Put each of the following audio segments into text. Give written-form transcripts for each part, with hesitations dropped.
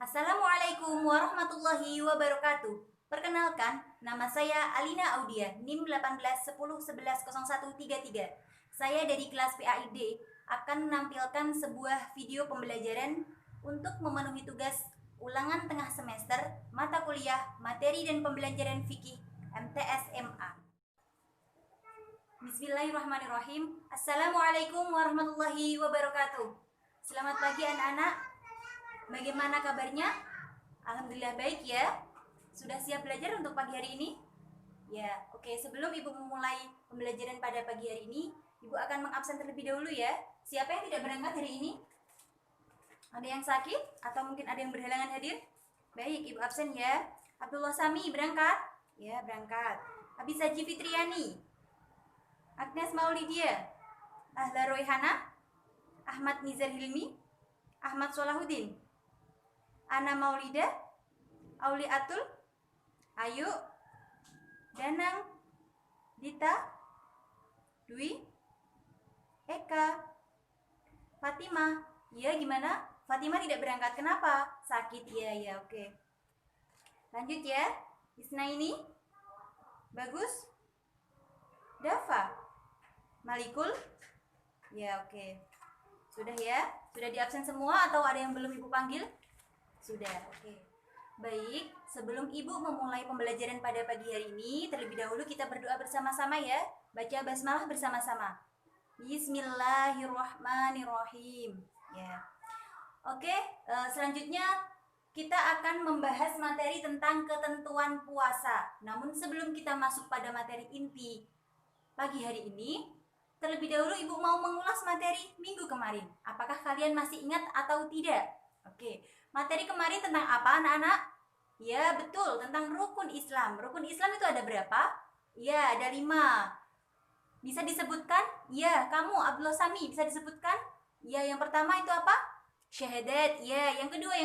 Assalamualaikum warahmatullahi wabarakatuh. Perkenalkan, nama saya Alina Audia, NIM 1810110133. Saya dari kelas PAID akan menampilkan sebuah video pembelajaran untuk memenuhi tugas ulangan tengah semester mata kuliah materi dan pembelajaran fikih MTS MA. Bismillahirrahmanirrahim. Assalamualaikum warahmatullahi wabarakatuh. Selamat pagi anak-anak. Bagaimana kabarnya? Alhamdulillah baik ya. Sudah siap belajar untuk pagi hari ini? Ya, oke. Sebelum Ibu memulai pembelajaran pada pagi hari ini, Ibu akan mengabsen terlebih dahulu ya. Siapa yang tidak berangkat hari ini? Ada yang sakit? Atau mungkin ada yang berhalangan hadir? Baik, Ibu absen ya. Abdullah Sami berangkat? Ya, berangkat. Abisaji Fitriani, Agnes Maulidia, Ahla Royhana, Ahmad Nizar Hilmi, Ahmad Solahuddin, Ana Maulida, Auli Atul, Ayu, Danang, Dita, Dwi, Eka, Fatima. Ya, gimana? Fatima tidak berangkat. Kenapa? Sakit. Ya, oke. Lanjut ya. Isna ini. Bagus. Dava. Malikul. Ya, oke. Sudah ya? Sudah diabsen semua atau ada yang belum Ibu panggil? Sudah, oke. Baik, sebelum Ibu memulai pembelajaran pada pagi hari ini, terlebih dahulu kita berdoa bersama-sama ya. Baca basmalah bersama-sama. Bismillahirrahmanirrahim. Ya. Oke, selanjutnya kita akan membahas materi tentang ketentuan puasa. Namun sebelum kita masuk pada materi inti pagi hari ini, terlebih dahulu Ibu mau mengulas materi minggu kemarin. Apakah kalian masih ingat atau tidak? Oke. Materi kemarin tentang apa anak-anak? Ya betul, tentang rukun Islam. Rukun Islam itu ada berapa? Ya ada 5. Bisa disebutkan? Ya, kamu Abdullah Sami bisa disebutkan? Ya, yang pertama itu apa? Syahadat. Ya, yang kedua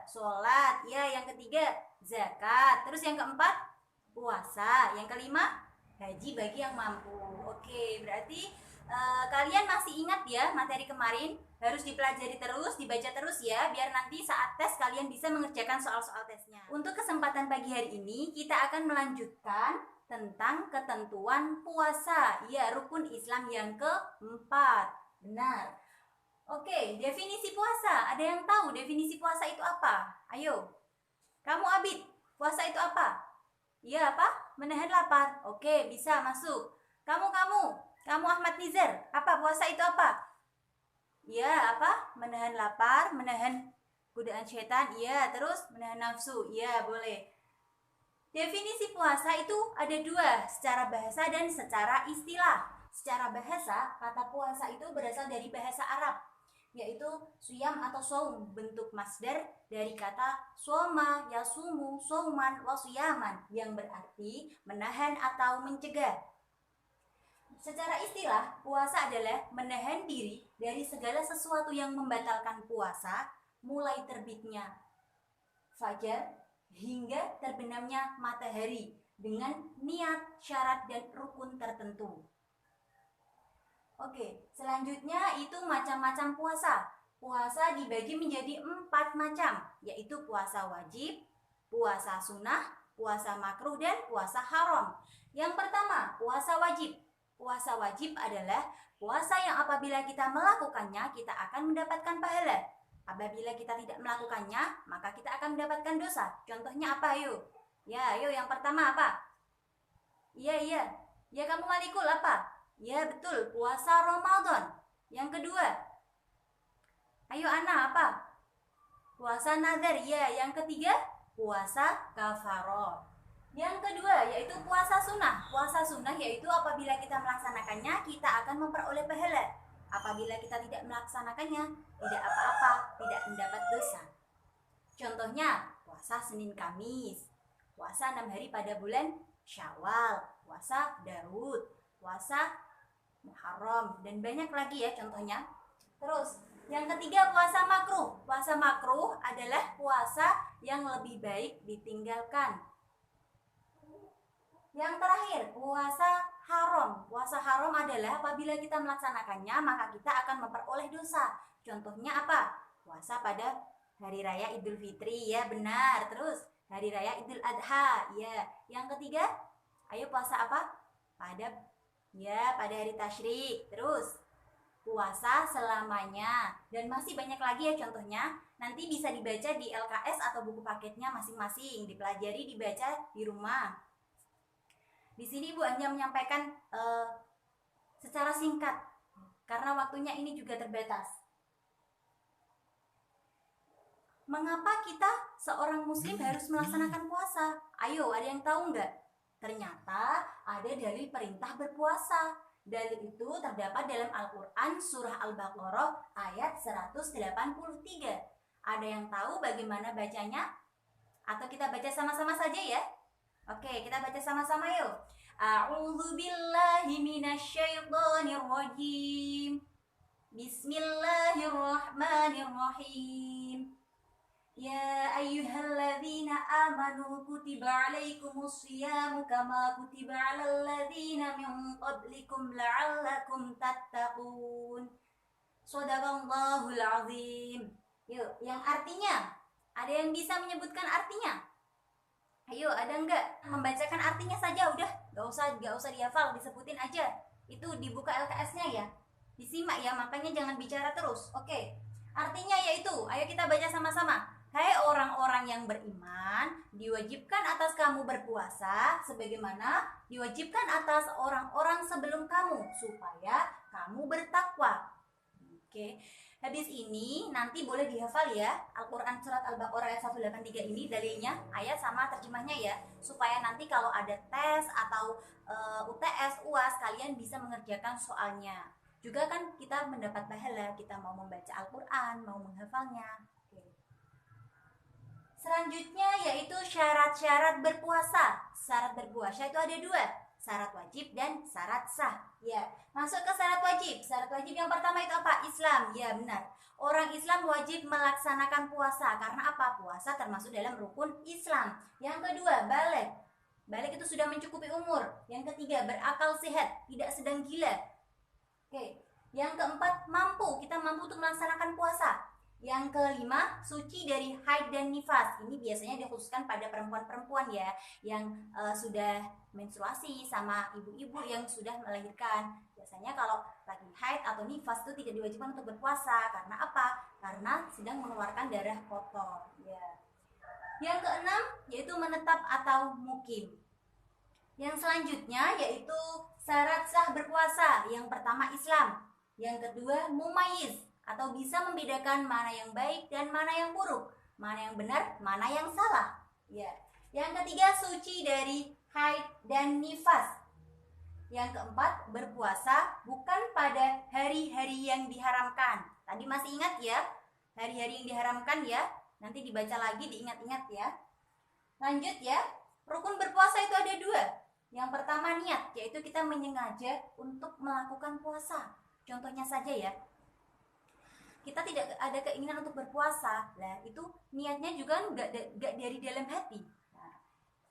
sholat. Ya, yang ketiga zakat. Terus yang keempat puasa. Yang kelima haji bagi yang mampu. Oke, berarti kalian masih ingat ya materi kemarin? Harus dipelajari terus, dibaca terus ya, biar nanti saat tes kalian bisa mengerjakan soal-soal tesnya. Untuk kesempatan pagi hari ini, kita akan melanjutkan tentang ketentuan puasa. Ya, rukun Islam yang keempat. Benar. Oke, definisi puasa. Ada yang tahu definisi puasa itu apa? Ayo. Kamu Abid, puasa itu apa? Ya, apa? Menahan lapar. Oke, bisa masuk. Kamu Ahmad Nizar, apa puasa itu apa? Ya, apa? Menahan lapar, menahan godaan setan. Ya, terus menahan nafsu. Ya, boleh. Definisi puasa itu ada 2, secara bahasa dan secara istilah. Secara bahasa, kata puasa itu berasal dari bahasa Arab, yaitu suyam atau saum, bentuk masdar dari kata soma, yasumu, sauman, wasuyaman, yang berarti menahan atau mencegah. Secara istilah, puasa adalah menahan diri dari segala sesuatu yang membatalkan puasa, mulai terbitnya fajar hingga terbenamnya matahari dengan niat, syarat, dan rukun tertentu. Oke, selanjutnya itu macam-macam puasa. Puasa dibagi menjadi 4 macam, yaitu puasa wajib, puasa sunnah, puasa makruh, dan puasa haram. Yang pertama, puasa wajib. Puasa wajib adalah puasa yang apabila kita melakukannya, kita akan mendapatkan pahala. Apabila kita tidak melakukannya, maka kita akan mendapatkan dosa. Contohnya apa, yuk? Ya, yuk yang pertama apa? Iya. Ya, kamu Malikul apa? Ya, betul, puasa Ramadan. Yang kedua? Ayo Ana, apa? Puasa nazar. Ya, yang ketiga? Puasa kafaroh. Yang kedua yaitu puasa sunnah. Puasa sunnah yaitu apabila kita melaksanakannya, kita akan memperoleh pahala. Apabila kita tidak melaksanakannya, tidak apa-apa, tidak mendapat dosa. Contohnya, puasa Senin Kamis, puasa 6 hari pada bulan Syawal, puasa Daud, puasa Muharram, dan banyak lagi ya contohnya. Terus, yang ketiga puasa makruh. Puasa makruh adalah puasa yang lebih baik ditinggalkan. Yang terakhir, puasa haram. Puasa haram adalah apabila kita melaksanakannya, maka kita akan memperoleh dosa. Contohnya apa? Puasa pada Hari Raya Idul Fitri, ya benar. Terus Hari Raya Idul Adha, ya. Yang ketiga, ayo puasa apa? Pada hari tasyrik. Terus puasa selamanya. Dan masih banyak lagi ya contohnya. Nanti bisa dibaca di LKS atau buku paketnya masing-masing. Dipelajari, dibaca di rumah. Di sini Ibu hanya menyampaikan secara singkat karena waktunya ini juga terbatas. Mengapa kita seorang muslim harus melaksanakan puasa? Ayo, ada yang tahu nggak? Ternyata ada dalil perintah berpuasa. Dalil itu terdapat dalam Al-Quran surah Al-Baqarah ayat 183. Ada yang tahu bagaimana bacanya? Atau kita baca sama-sama saja ya? Oke, kita baca sama-sama yuk. A'udzu billahi minasyaitonir rajim. Bismillahirrahmanirrahim. Ya ayyuhalladzina amanu kutiba alaikumus siyamu kama kutiba alal ladzina min qablikum la'allakum tattaqun. Shadaqallahul azim. Yuk, yang artinya, ada yang bisa menyebutkan artinya? Ayo, ada enggak? Membacakan artinya saja udah, gak usah dihafal, disebutin aja. Itu dibuka LKS-nya ya. Disimak ya, makanya jangan bicara terus. Oke. Artinya yaitu, ayo kita baca sama-sama. Hai orang-orang yang beriman, diwajibkan atas kamu berpuasa sebagaimana diwajibkan atas orang-orang sebelum kamu supaya kamu bertakwa. Oke. Habis ini nanti boleh dihafal ya Al-Quran surat Al-Baqarah ayat 183 ini dalilnya, ayat sama terjemahnya ya, supaya nanti kalau ada tes atau UTS, UAS kalian bisa mengerjakan soalnya. Juga kan kita mendapat pahala, kita mau membaca Al-Quran, mau menghafalnya. Oke. Selanjutnya yaitu syarat-syarat berpuasa. Syarat berpuasa itu ada dua, syarat wajib dan syarat sah. Ya, masuk ke syarat wajib. Syarat wajib yang pertama itu apa? Islam. Ya, benar. Orang Islam wajib melaksanakan puasa. Karena apa? Puasa termasuk dalam rukun Islam. Yang kedua, balik. Balik itu sudah mencukupi umur. Yang ketiga, berakal sehat, tidak sedang gila. Oke. Yang keempat, mampu. Kita mampu untuk melaksanakan puasa. Yang kelima, suci dari haid dan nifas. Ini biasanya dikhususkan pada perempuan-perempuan ya, yang sudah menstruasi sama ibu-ibu yang sudah melahirkan. Biasanya kalau lagi haid atau nifas itu tidak diwajibkan untuk berpuasa. Karena apa? Karena sedang mengeluarkan darah kotor. Ya. Yang keenam, yaitu menetap atau mukim. Yang selanjutnya yaitu syarat sah berpuasa. Yang pertama Islam. Yang kedua mumayyiz, atau bisa membedakan mana yang baik dan mana yang buruk, mana yang benar, mana yang salah. Ya. Yang ketiga suci dari haid dan nifas. Yang keempat berpuasa bukan pada hari-hari yang diharamkan. Tadi masih ingat ya? Hari-hari yang diharamkan ya. Nanti dibaca lagi, diingat-ingat ya. Lanjut ya. Rukun berpuasa itu ada dua. Yang pertama niat, yaitu kita menyengaja untuk melakukan puasa. Contohnya saja ya, kita tidak ada keinginan untuk berpuasa, lah itu niatnya juga nggak dari dalam hati. Nah,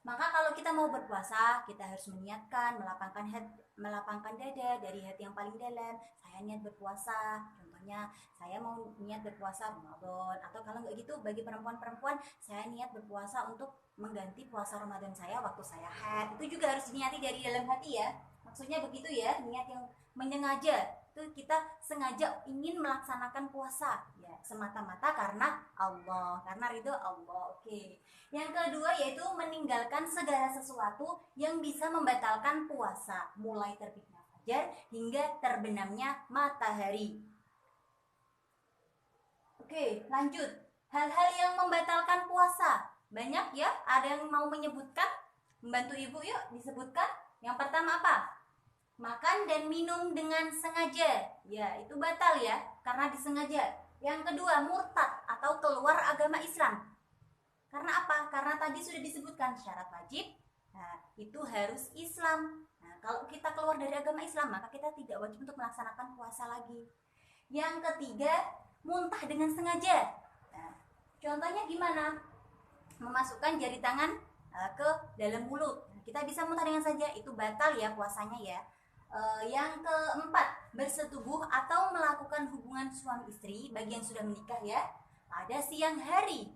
maka kalau kita mau berpuasa, kita harus meniatkan melapangkan dada dari hati yang paling dalam. Saya niat berpuasa. Contohnya, saya mau niat berpuasa Ramadan, atau kalau nggak gitu bagi perempuan-perempuan, saya niat berpuasa untuk mengganti puasa Ramadan saya waktu saya haid. Itu juga harus diniati dari dalam hati ya. Maksudnya begitu ya, niat yang menyengaja. Itu kita sengaja ingin melaksanakan puasa ya, semata-mata karena Allah, karena ridho Allah. Oke. Yang kedua yaitu meninggalkan segala sesuatu yang bisa membatalkan puasa, mulai terbitnya fajar hingga terbenamnya matahari. Oke, lanjut. Hal-hal yang membatalkan puasa banyak ya. Ada yang mau menyebutkan? Membantu ibu yuk, disebutkan. Yang pertama apa? Makan dan minum dengan sengaja. Ya, itu batal ya, karena disengaja. Yang kedua, murtad atau keluar agama Islam. Karena apa? Karena tadi sudah disebutkan syarat wajib. Nah, itu harus Islam. Nah, kalau kita keluar dari agama Islam, maka kita tidak wajib untuk melaksanakan puasa lagi. Yang ketiga, muntah dengan sengaja. Nah, contohnya gimana? Memasukkan jari tangan ke dalam mulut. Nah, kita bisa muntah dengan saja, itu batal ya puasanya ya. Yang keempat, bersetubuh atau melakukan hubungan suami istri bagi yang sudah menikah ya. pada siang hari.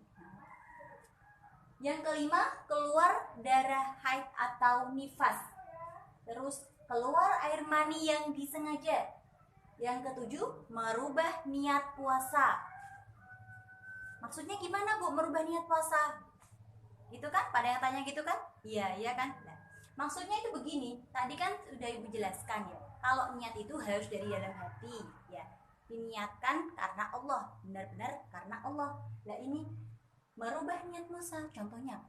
Yang kelima, keluar darah haid atau nifas. Terus keluar air mani yang disengaja. Yang ketujuh, merubah niat puasa. Maksudnya gimana Bu merubah niat puasa? Gitu kan? Pada yang tanya gitu kan? Iya, iya kan? Nah, maksudnya itu begini, tadi kan sudah Ibu jelaskan ya. Kalau niat itu harus dari dalam hati, ya. Diniatkan karena Allah, benar-benar karena Allah. Nah, ini merubah niat puasa. Contohnya,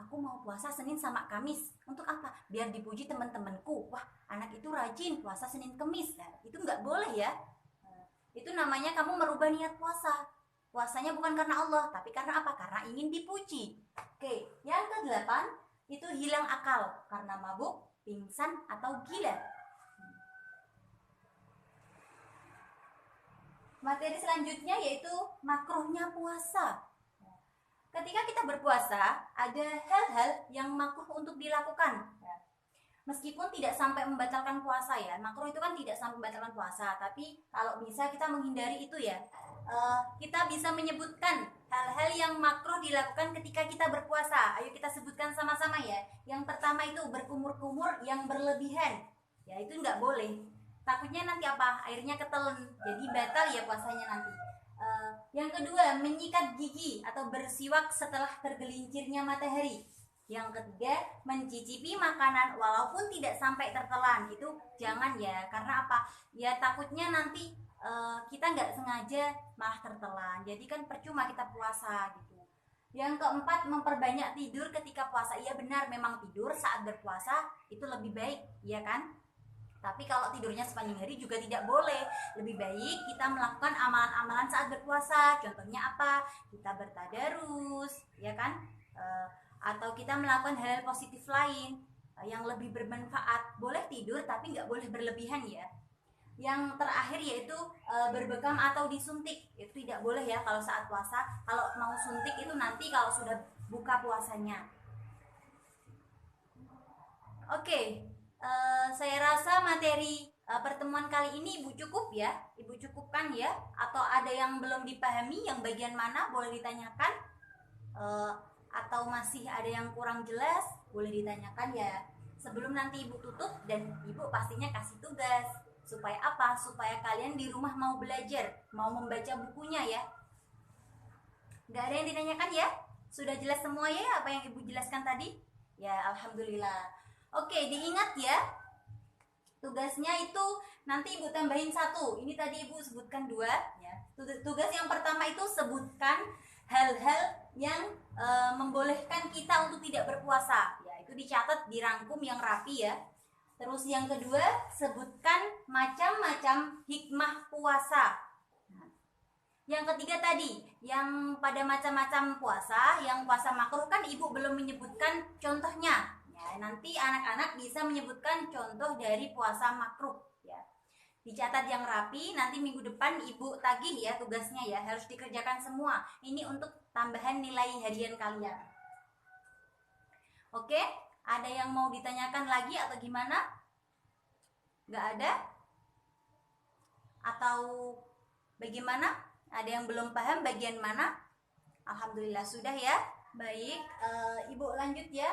aku mau puasa Senin sama Kamis. Untuk apa? Biar dipuji teman-temanku. Wah, anak itu rajin puasa Senin Kamis. Nah, itu nggak boleh ya. Itu namanya kamu merubah niat puasa. Puasanya bukan karena Allah, tapi karena apa? Karena ingin dipuji. Oke, yang ke-8 itu hilang akal karena mabuk, pingsan, atau gila. Materi selanjutnya yaitu makruhnya puasa. Ketika kita berpuasa, ada hal-hal yang makruh untuk dilakukan. Meskipun tidak sampai membatalkan puasa ya, makruh itu kan tidak sampai membatalkan puasa, tapi kalau bisa kita menghindari itu ya. Kita bisa menyebutkan hal-hal yang makruh dilakukan ketika kita berpuasa. Ayo kita sebutkan sama-sama ya. Yang pertama itu berkumur-kumur yang berlebihan. Ya itu nggak boleh. Takutnya nanti apa? Airnya ketelen. Jadi batal ya puasanya nanti. Yang kedua, menyikat gigi atau bersiwak setelah tergelincirnya matahari. Yang ketiga, mencicipi makanan walaupun tidak sampai tertelan. Itu jangan ya, karena apa? Ya takutnya nanti kita nggak sengaja malah tertelan. Jadi kan percuma kita puasa gitu. Yang keempat, memperbanyak tidur ketika puasa. Iya benar, memang tidur saat berpuasa itu lebih baik, ya kan? Tapi kalau tidurnya sepanjang hari juga tidak boleh. Lebih baik kita melakukan amalan-amalan saat berpuasa. Contohnya apa? Kita bertadarus, ya kan? Atau kita melakukan hal positif lain yang lebih bermanfaat. Boleh tidur tapi nggak boleh berlebihan ya. Yang terakhir yaitu berbekam atau disuntik. Itu tidak boleh ya kalau saat puasa. Kalau mau suntik itu nanti kalau sudah buka puasanya. Oke, saya rasa materi pertemuan kali ini Ibu cukup ya. Ibu cukupkan ya. Atau ada yang belum dipahami, yang bagian mana boleh ditanyakan. Atau masih ada yang kurang jelas, boleh ditanyakan ya. Sebelum nanti Ibu tutup dan Ibu pastinya kasih tugas. Supaya apa? Supaya kalian di rumah mau belajar, mau membaca bukunya ya. Gak ada yang ditanyakan ya? Sudah jelas semua ya apa yang Ibu jelaskan tadi? Ya, alhamdulillah. Oke, diingat ya. Tugasnya itu nanti Ibu tambahin 1. Ini tadi Ibu sebutkan 2 ya. Tugas yang pertama itu sebutkan hal-hal yang membolehkan kita untuk tidak berpuasa. Ya, itu dicatat, dirangkum yang rapi ya. Terus yang kedua, sebutkan macam-macam hikmah puasa. Yang ketiga tadi, yang pada macam-macam puasa, yang puasa makruh kan Ibu belum menyebutkan contohnya. Ya, nanti anak-anak bisa menyebutkan contoh dari puasa makruh. Ya. Dicatat yang rapi, nanti minggu depan Ibu tagih ya tugasnya ya, harus dikerjakan semua. Ini untuk tambahan nilai harian kalian. Oke? Ada yang mau ditanyakan lagi atau gimana? Gak ada? Atau bagaimana? Ada yang belum paham bagian mana? Alhamdulillah sudah ya. Baik, Ibu lanjut ya.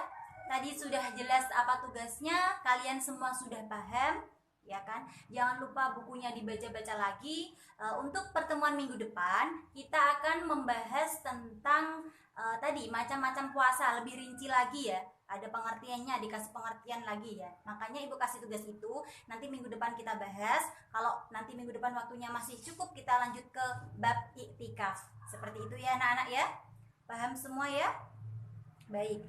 Tadi sudah jelas apa tugasnya, kalian semua sudah paham, ya kan? Jangan lupa bukunya dibaca-baca lagi. Untuk pertemuan minggu depan, kita akan membahas tentang tadi macam-macam puasa lebih rinci lagi ya. Ada pengertiannya, dikasih pengertian lagi ya. Makanya Ibu kasih tugas itu, nanti minggu depan kita bahas. Kalau nanti minggu depan waktunya masih cukup, kita lanjut ke bab iktikaf. Seperti itu ya anak-anak ya. Paham semua ya? Baik.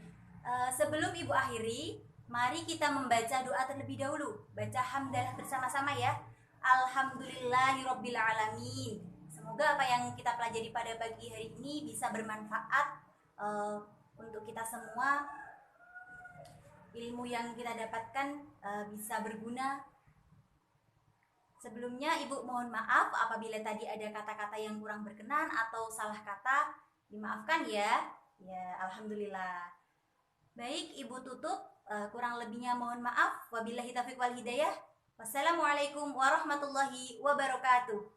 Sebelum Ibu akhiri, mari kita membaca doa terlebih dahulu. Baca hamdalah bersama-sama ya. Alhamdulillahirobbilalamin. Semoga apa yang kita pelajari pada pagi hari ini bisa bermanfaat untuk kita semua. Ilmu yang kita dapatkan bisa berguna. Sebelumnya Ibu mohon maaf apabila tadi ada kata-kata yang kurang berkenan atau salah kata, dimaafkan ya. Ya, alhamdulillah. Baik, Ibu tutup. Kurang lebihnya mohon maaf. Wabillahi taufiq wal hidayah. Wassalamualaikum warahmatullahi wabarakatuh.